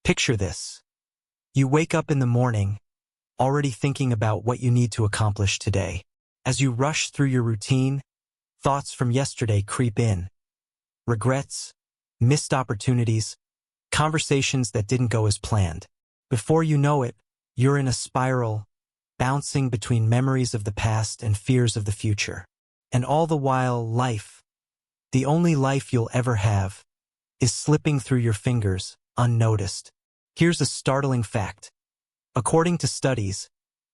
Picture this. You wake up in the morning, already thinking about what you need to accomplish today. As you rush through your routine, thoughts from yesterday creep in. Regrets, missed opportunities, conversations that didn't go as planned. Before you know it, you're in a spiral, bouncing between memories of the past and fears of the future. And all the while, life, the only life you'll ever have, is slipping through your fingers, unnoticed. Here's a startling fact. According to studies,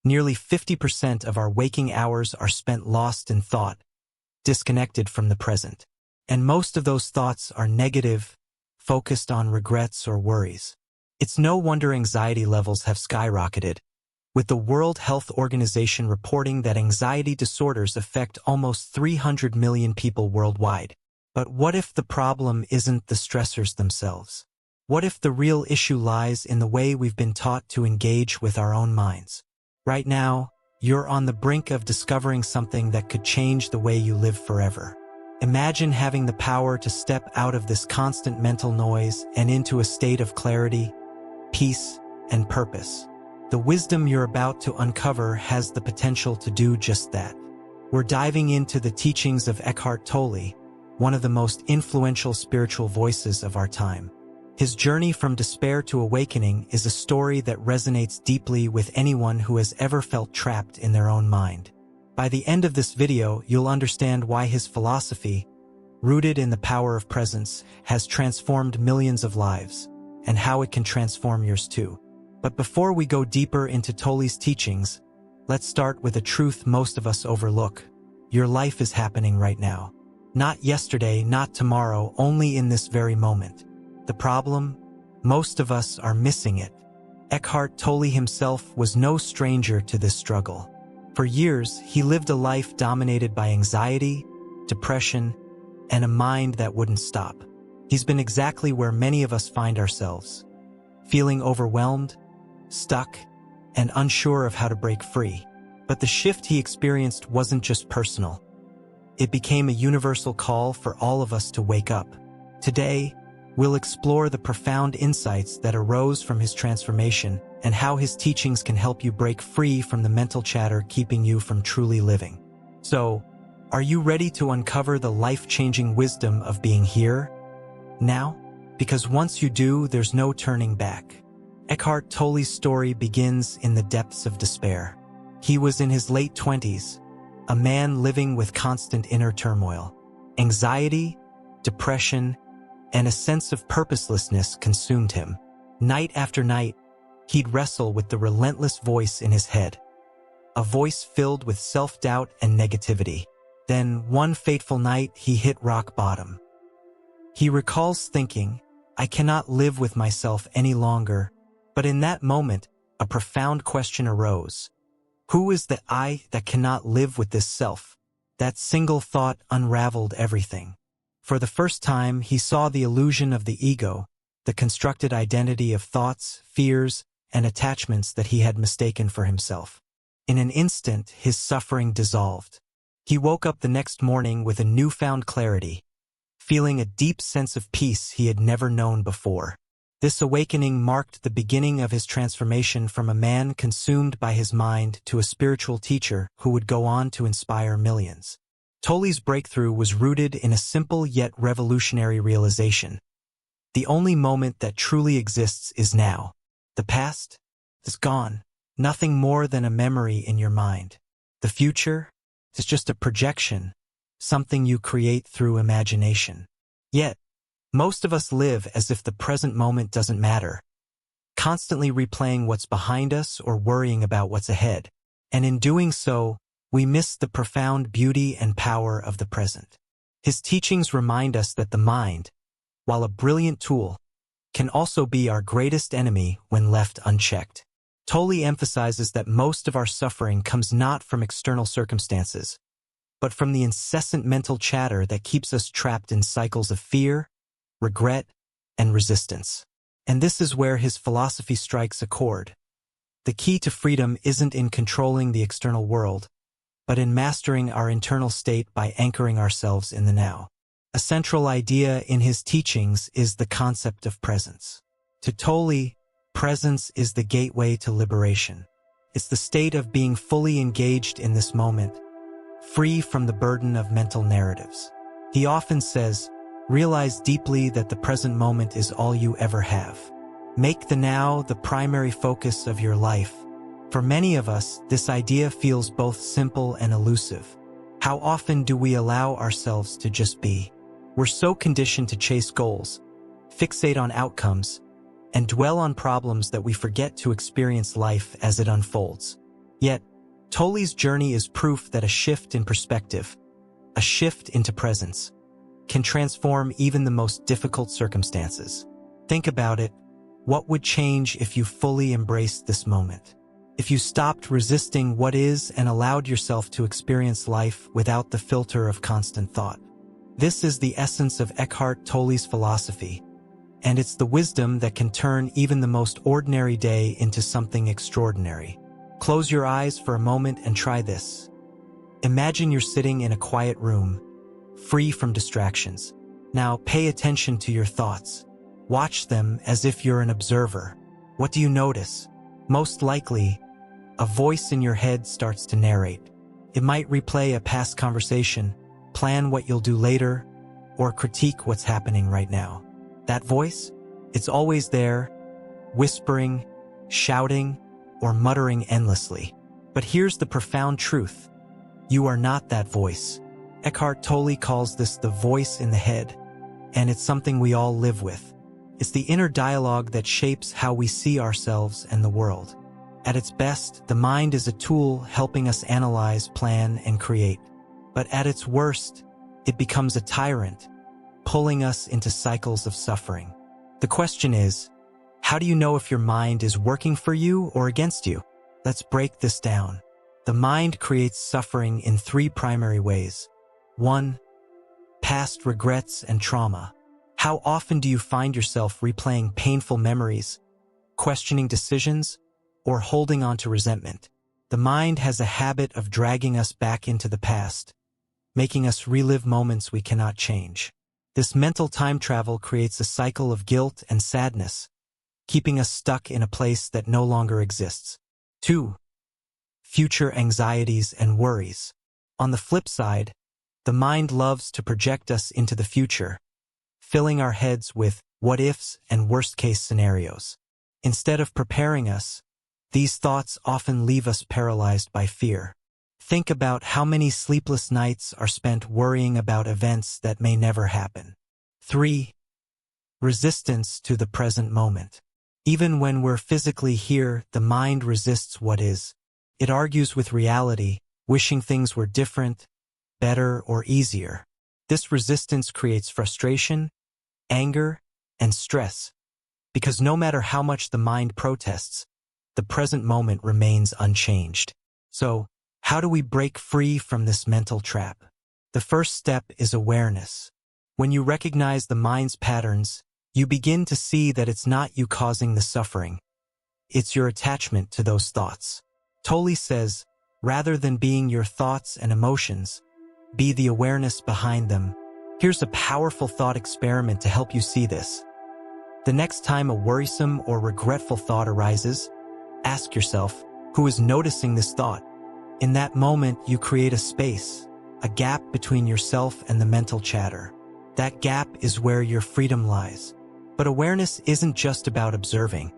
nearly 50% of our waking hours are spent lost in thought, disconnected from the present. And most of those thoughts are negative, focused on regrets or worries. It's no wonder anxiety levels have skyrocketed, with the World Health Organization reporting that anxiety disorders affect almost 300 million people worldwide. But what if the problem isn't the stressors themselves? What if the real issue lies in the way we've been taught to engage with our own minds? Right now, you're on the brink of discovering something that could change the way you live forever. Imagine having the power to step out of this constant mental noise and into a state of clarity, peace, and purpose. The wisdom you're about to uncover has the potential to do just that. We're diving into the teachings of Eckhart Tolle, one of the most influential spiritual voices of our time. His journey from despair to awakening is a story that resonates deeply with anyone who has ever felt trapped in their own mind. By the end of this video, you'll understand why his philosophy, rooted in the power of presence, has transformed millions of lives, and how it can transform yours too. But before we go deeper into Tolle's teachings, let's start with a truth most of us overlook. Your life is happening right now. Not yesterday, not tomorrow, only in this very moment. The problem? Most of us are missing it. Eckhart Tolle himself was no stranger to this struggle. For years, he lived a life dominated by anxiety, depression, and a mind that wouldn't stop. He's been exactly where many of us find ourselves, feeling overwhelmed, stuck, and unsure of how to break free. But the shift he experienced wasn't just personal. It became a universal call for all of us to wake up. Today, we'll explore the profound insights that arose from his transformation and how his teachings can help you break free from the mental chatter keeping you from truly living. So, are you ready to uncover the life-changing wisdom of being here, now? Because once you do, there's no turning back. Eckhart Tolle's story begins in the depths of despair. He was in his late 20s, a man living with constant inner turmoil. Anxiety, depression, and a sense of purposelessness consumed him. Night after night, he'd wrestle with the relentless voice in his head, a voice filled with self-doubt and negativity. Then, one fateful night, he hit rock bottom. He recalls thinking, "I cannot live with myself any longer." But in that moment, a profound question arose. Who is the I that cannot live with this self? That single thought unraveled everything. For the first time, he saw the illusion of the ego, the constructed identity of thoughts, fears, and attachments that he had mistaken for himself. In an instant, his suffering dissolved. He woke up the next morning with a newfound clarity, feeling a deep sense of peace he had never known before. This awakening marked the beginning of his transformation from a man consumed by his mind to a spiritual teacher who would go on to inspire millions. Tolle's breakthrough was rooted in a simple yet revolutionary realization. The only moment that truly exists is now. The past is gone, nothing more than a memory in your mind. The future is just a projection, something you create through imagination. Yet, most of us live as if the present moment doesn't matter, constantly replaying what's behind us or worrying about what's ahead. And in doing so, we miss the profound beauty and power of the present. His teachings remind us that the mind, while a brilliant tool, can also be our greatest enemy when left unchecked. Tolle emphasizes that most of our suffering comes not from external circumstances, but from the incessant mental chatter that keeps us trapped in cycles of fear, regret, and resistance. And this is where his philosophy strikes a chord. The key to freedom isn't in controlling the external world, but in mastering our internal state by anchoring ourselves in the now. A central idea in his teachings is the concept of presence. To Tolle, presence is the gateway to liberation. It's the state of being fully engaged in this moment, free from the burden of mental narratives. He often says, realize deeply that the present moment is all you ever have. Make the now the primary focus of your life. For many of us, this idea feels both simple and elusive. How often do we allow ourselves to just be? We're so conditioned to chase goals, fixate on outcomes, and dwell on problems that we forget to experience life as it unfolds. Yet, Tolle's journey is proof that a shift in perspective, a shift into presence, can transform even the most difficult circumstances. Think about it. What would change if you fully embraced this moment? If you stopped resisting what is and allowed yourself to experience life without the filter of constant thought? This is the essence of Eckhart Tolle's philosophy, and it's the wisdom that can turn even the most ordinary day into something extraordinary. Close your eyes for a moment and try this. Imagine you're sitting in a quiet room, free from distractions. Now pay attention to your thoughts. Watch them as if you're an observer. What do you notice? Most likely, a voice in your head starts to narrate. It might replay a past conversation, plan what you'll do later, or critique what's happening right now. That voice? It's always there, whispering, shouting, or muttering endlessly. But here's the profound truth. You are not that voice. Eckhart Tolle calls this the voice in the head, and it's something we all live with. It's the inner dialogue that shapes how we see ourselves and the world. At its best, the mind is a tool helping us analyze, plan, and create. But at its worst, it becomes a tyrant, pulling us into cycles of suffering. The question is, how do you know if your mind is working for you or against you? Let's break this down. The mind creates suffering in three primary ways. 1. Past regrets and trauma. How often do you find yourself replaying painful memories, questioning decisions, or holding on to resentment? The mind has a habit of dragging us back into the past, making us relive moments we cannot change. This mental time travel creates a cycle of guilt and sadness, keeping us stuck in a place that no longer exists. 2. Future anxieties and worries. On the flip side, the mind loves to project us into the future, filling our heads with what-ifs and worst-case scenarios. Instead of preparing us, these thoughts often leave us paralyzed by fear. Think about how many sleepless nights are spent worrying about events that may never happen. 3. Resistance to the present moment. Even when we're physically here, the mind resists what is. It argues with reality, wishing things were different, better, or easier. This resistance creates frustration, anger, and stress, because no matter how much the mind protests, the present moment remains unchanged. So, how do we break free from this mental trap? The first step is awareness. When you recognize the mind's patterns, you begin to see that it's not you causing the suffering. It's your attachment to those thoughts. Tolle says, rather than being your thoughts and emotions, be the awareness behind them. Here's a powerful thought experiment to help you see this. The next time a worrisome or regretful thought arises, ask yourself, who is noticing this thought? In that moment, you create a space, a gap between yourself and the mental chatter. That gap is where your freedom lies. But awareness isn't just about observing.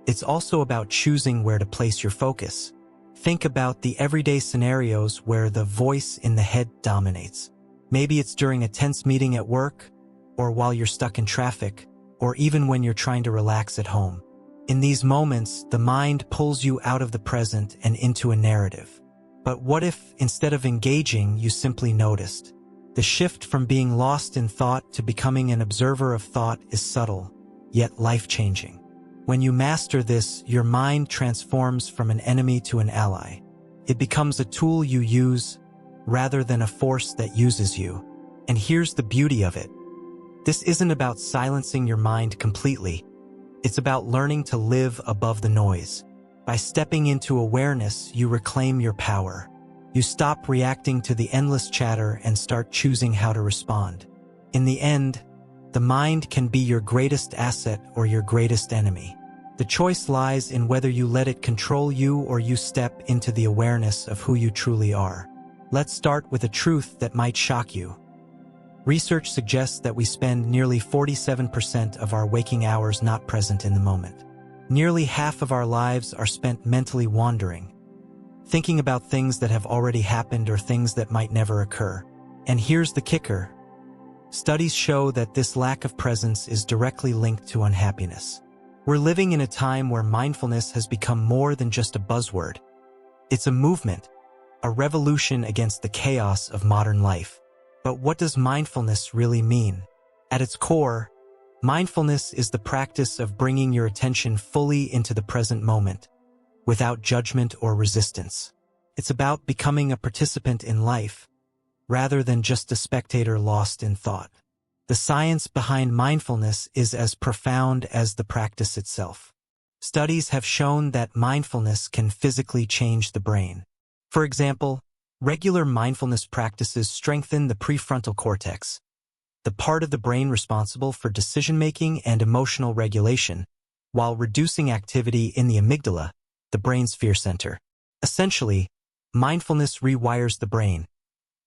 It's also about choosing where to place your focus. Think about the everyday scenarios where the voice in the head dominates. Maybe it's during a tense meeting at work, or while you're stuck in traffic, or even when you're trying to relax at home. In these moments, the mind pulls you out of the present and into a narrative. But what if, instead of engaging, you simply noticed? The shift from being lost in thought to becoming an observer of thought is subtle, yet life-changing. When you master this, your mind transforms from an enemy to an ally. It becomes a tool you use, rather than a force that uses you. And here's the beauty of it. This isn't about silencing your mind completely. It's about learning to live above the noise. By stepping into awareness, you reclaim your power. You stop reacting to the endless chatter and start choosing how to respond. In the end, the mind can be your greatest asset or your greatest enemy. The choice lies in whether you let it control you or you step into the awareness of who you truly are. Let's start with a truth that might shock you. Research suggests that we spend nearly 47% of our waking hours not present in the moment. Nearly half of our lives are spent mentally wandering, thinking about things that have already happened or things that might never occur. And here's the kicker. Studies show that this lack of presence is directly linked to unhappiness. We're living in a time where mindfulness has become more than just a buzzword. It's a movement, a revolution against the chaos of modern life. But what does mindfulness really mean? At its core, mindfulness is the practice of bringing your attention fully into the present moment, without judgment or resistance. It's about becoming a participant in life, rather than just a spectator lost in thought. The science behind mindfulness is as profound as the practice itself. Studies have shown that mindfulness can physically change the brain. For example, regular mindfulness practices strengthen the prefrontal cortex, the part of the brain responsible for decision-making and emotional regulation, while reducing activity in the amygdala, the brain's fear center. Essentially, mindfulness rewires the brain,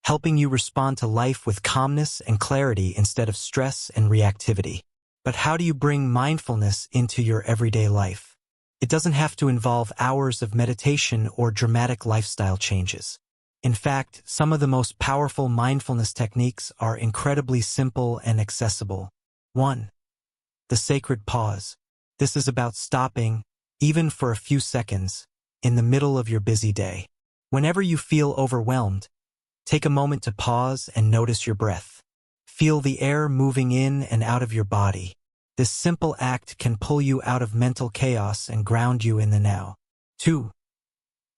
helping you respond to life with calmness and clarity instead of stress and reactivity. But how do you bring mindfulness into your everyday life? It doesn't have to involve hours of meditation or dramatic lifestyle changes. In fact, some of the most powerful mindfulness techniques are incredibly simple and accessible. 1. The sacred pause. This is about stopping, even for a few seconds, in the middle of your busy day. Whenever you feel overwhelmed, take a moment to pause and notice your breath. Feel the air moving in and out of your body. This simple act can pull you out of mental chaos and ground you in the now. 2.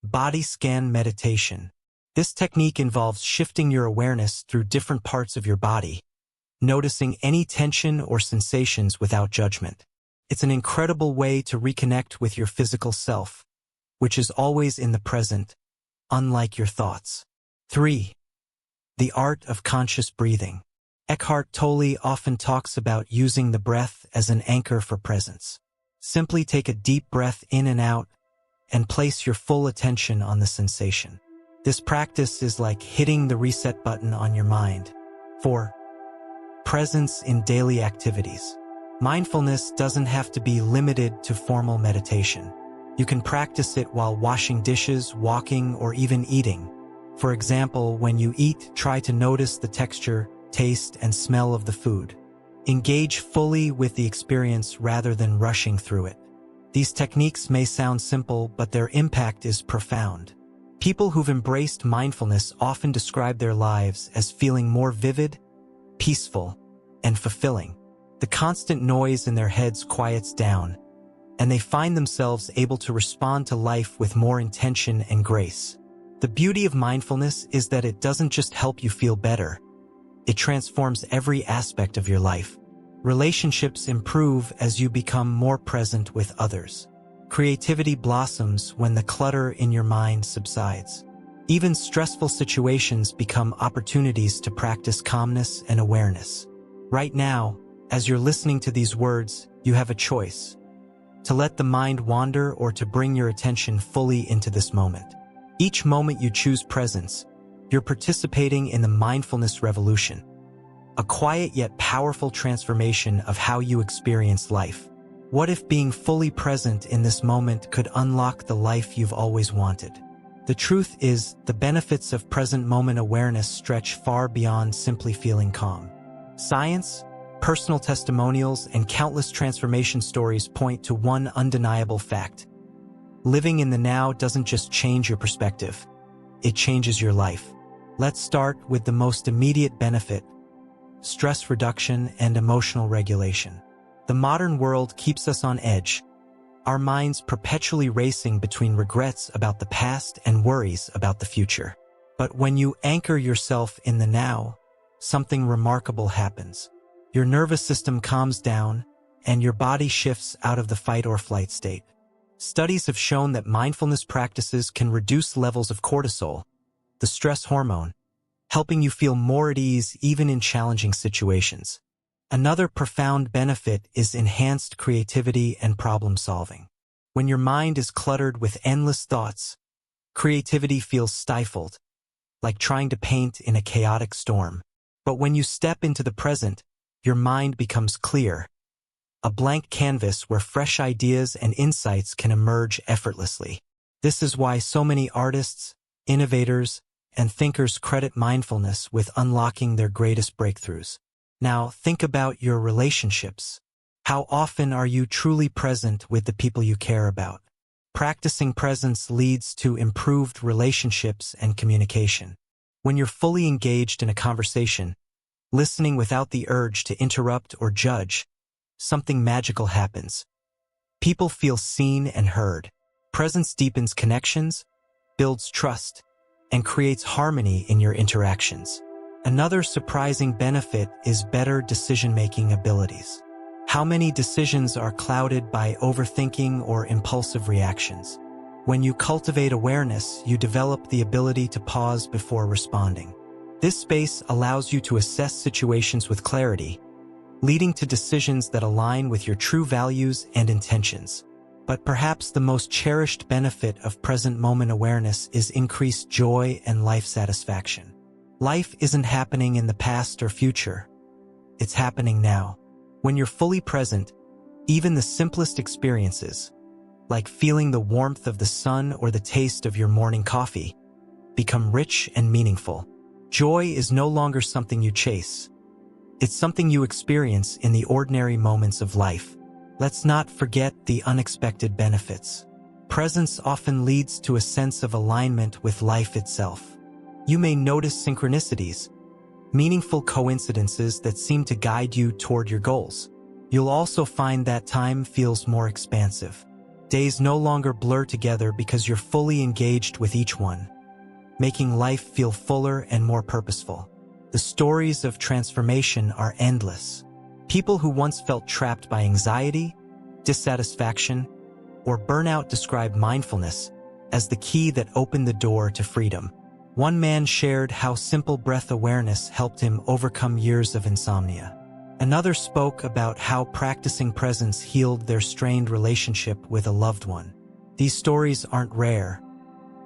Body scan meditation. This technique involves shifting your awareness through different parts of your body, noticing any tension or sensations without judgment. It's an incredible way to reconnect with your physical self, which is always in the present, unlike your thoughts. 3. The art of conscious breathing. Eckhart Tolle often talks about using the breath as an anchor for presence. Simply take a deep breath in and out, and place your full attention on the sensation. This practice is like hitting the reset button on your mind. 4. Presence in daily activities. Mindfulness doesn't have to be limited to formal meditation. You can practice it while washing dishes, walking, or even eating. For example, when you eat, try to notice the texture, taste, and smell of the food. Engage fully with the experience rather than rushing through it. These techniques may sound simple, but their impact is profound. People who've embraced mindfulness often describe their lives as feeling more vivid, peaceful, and fulfilling. The constant noise in their heads quiets down, and they find themselves able to respond to life with more intention and grace. The beauty of mindfulness is that it doesn't just help you feel better. It transforms every aspect of your life. Relationships improve as you become more present with others. Creativity blossoms when the clutter in your mind subsides. Even stressful situations become opportunities to practice calmness and awareness. Right now, as you're listening to these words, you have a choice: to let the mind wander or to bring your attention fully into this moment. Each moment you choose presence, you're participating in the mindfulness revolution, a quiet yet powerful transformation of how you experience life. What if being fully present in this moment could unlock the life you've always wanted? The truth is, the benefits of present moment awareness stretch far beyond simply feeling calm. Science, personal testimonials, and countless transformation stories point to one undeniable fact. Living in the now doesn't just change your perspective, it changes your life. Let's start with the most immediate benefit: stress reduction and emotional regulation. The modern world keeps us on edge, our minds perpetually racing between regrets about the past and worries about the future. But when you anchor yourself in the now, something remarkable happens. Your nervous system calms down, and your body shifts out of the fight or flight state. Studies have shown that mindfulness practices can reduce levels of cortisol, the stress hormone, helping you feel more at ease even in challenging situations. Another profound benefit is enhanced creativity and problem solving. When your mind is cluttered with endless thoughts, creativity feels stifled, like trying to paint in a chaotic storm. But when you step into the present, your mind becomes clear, a blank canvas where fresh ideas and insights can emerge effortlessly. This is why so many artists, innovators, and thinkers credit mindfulness with unlocking their greatest breakthroughs. Now, think about your relationships. How often are you truly present with the people you care about? Practicing presence leads to improved relationships and communication. When you're fully engaged in a conversation, listening without the urge to interrupt or judge, something magical happens. People feel seen and heard. Presence deepens connections, builds trust, and creates harmony in your interactions. Another surprising benefit is better decision-making abilities. How many decisions are clouded by overthinking or impulsive reactions? When you cultivate awareness, you develop the ability to pause before responding. This space allows you to assess situations with clarity, leading to decisions that align with your true values and intentions. But perhaps the most cherished benefit of present moment awareness is increased joy and life satisfaction. Life isn't happening in the past or future. It's happening now. When you're fully present, even the simplest experiences, like feeling the warmth of the sun or the taste of your morning coffee, become rich and meaningful. Joy is no longer something you chase. It's something you experience in the ordinary moments of life. Let's not forget the unexpected benefits. Presence often leads to a sense of alignment with life itself. You may notice synchronicities, meaningful coincidences that seem to guide you toward your goals. You'll also find that time feels more expansive. Days no longer blur together because you're fully engaged with each one, making life feel fuller and more purposeful. The stories of transformation are endless. People who once felt trapped by anxiety, dissatisfaction, or burnout describe mindfulness as the key that opened the door to freedom. One man shared how simple breath awareness helped him overcome years of insomnia. Another spoke about how practicing presence healed their strained relationship with a loved one. These stories aren't rare.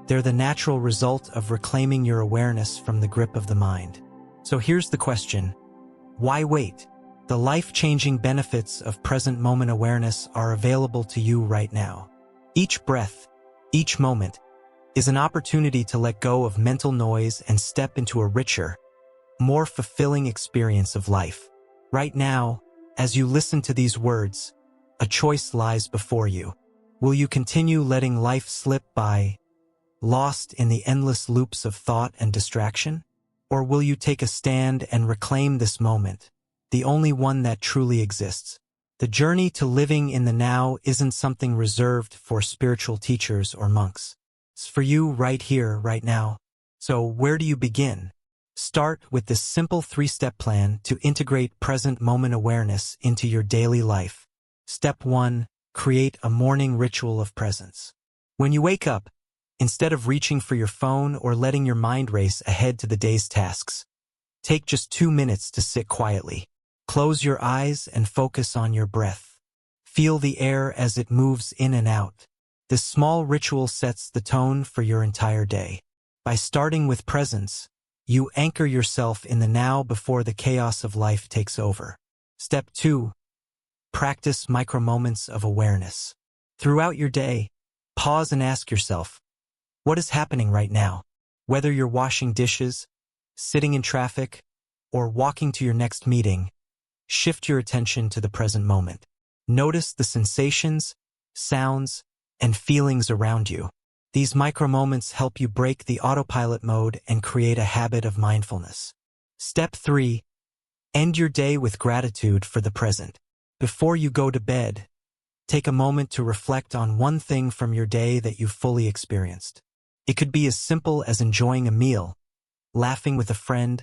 They're the natural result of reclaiming your awareness from the grip of the mind. So here's the question: why wait? The life-changing benefits of present moment awareness are available to you right now. Each breath, each moment, is an opportunity to let go of mental noise and step into a richer, more fulfilling experience of life. Right now, as you listen to these words, a choice lies before you. Will you continue letting life slip by, lost in the endless loops of thought and distraction? Or will you take a stand and reclaim this moment, the only one that truly exists? The journey to living in the now isn't something reserved for spiritual teachers or monks. It's for you right here, right now. So where do you begin? Start with this simple 3-step plan to integrate present moment awareness into your daily life. Step 1. Create a morning ritual of presence. When you wake up, instead of reaching for your phone or letting your mind race ahead to the day's tasks, take just 2 minutes to sit quietly. Close your eyes and focus on your breath. Feel the air as it moves in and out. This small ritual sets the tone for your entire day. By starting with presence, you anchor yourself in the now before the chaos of life takes over. Step 2. Practice micro-moments of awareness. Throughout your day, pause and ask yourself, what is happening right now? Whether you're washing dishes, sitting in traffic, or walking to your next meeting, shift your attention to the present moment. Notice the sensations, sounds, and feelings around you. These micro-moments help you break the autopilot mode and create a habit of mindfulness. Step 3. End your day with gratitude for the present. Before you go to bed, take a moment to reflect on one thing from your day that you fully experienced. It could be as simple as enjoying a meal, laughing with a friend,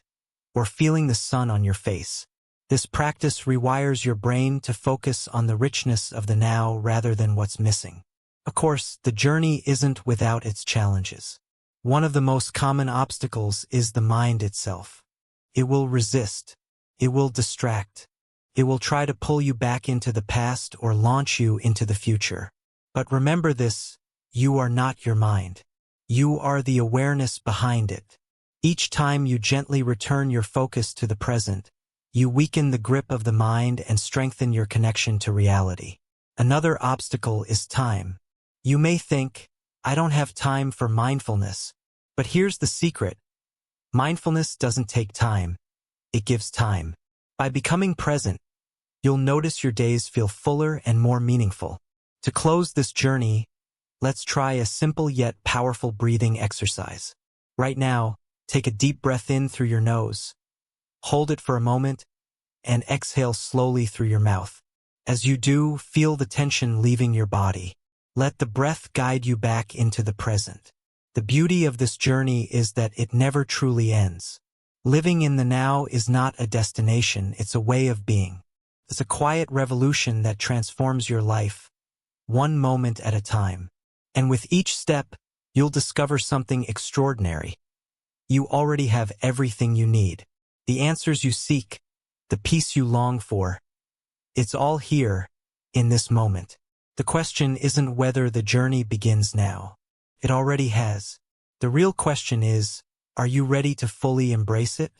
or feeling the sun on your face. This practice rewires your brain to focus on the richness of the now rather than what's missing. Of course, the journey isn't without its challenges. One of the most common obstacles is the mind itself. It will resist. It will distract. It will try to pull you back into the past or launch you into the future. But remember this, you are not your mind. You are the awareness behind it. Each time you gently return your focus to the present, you weaken the grip of the mind and strengthen your connection to reality. Another obstacle is time. You may think, I don't have time for mindfulness. But here's the secret. Mindfulness doesn't take time. It gives time. By becoming present, you'll notice your days feel fuller and more meaningful. To close this journey, let's try a simple yet powerful breathing exercise. Right now, take a deep breath in through your nose. Hold it for a moment, and exhale slowly through your mouth. As you do, feel the tension leaving your body. Let the breath guide you back into the present. The beauty of this journey is that it never truly ends. Living in the now is not a destination, it's a way of being. It's a quiet revolution that transforms your life, one moment at a time. And with each step, you'll discover something extraordinary. You already have everything you need. The answers you seek, the peace you long for. It's all here, in this moment. The question isn't whether the journey begins now. It already has. The real question is, are you ready to fully embrace it?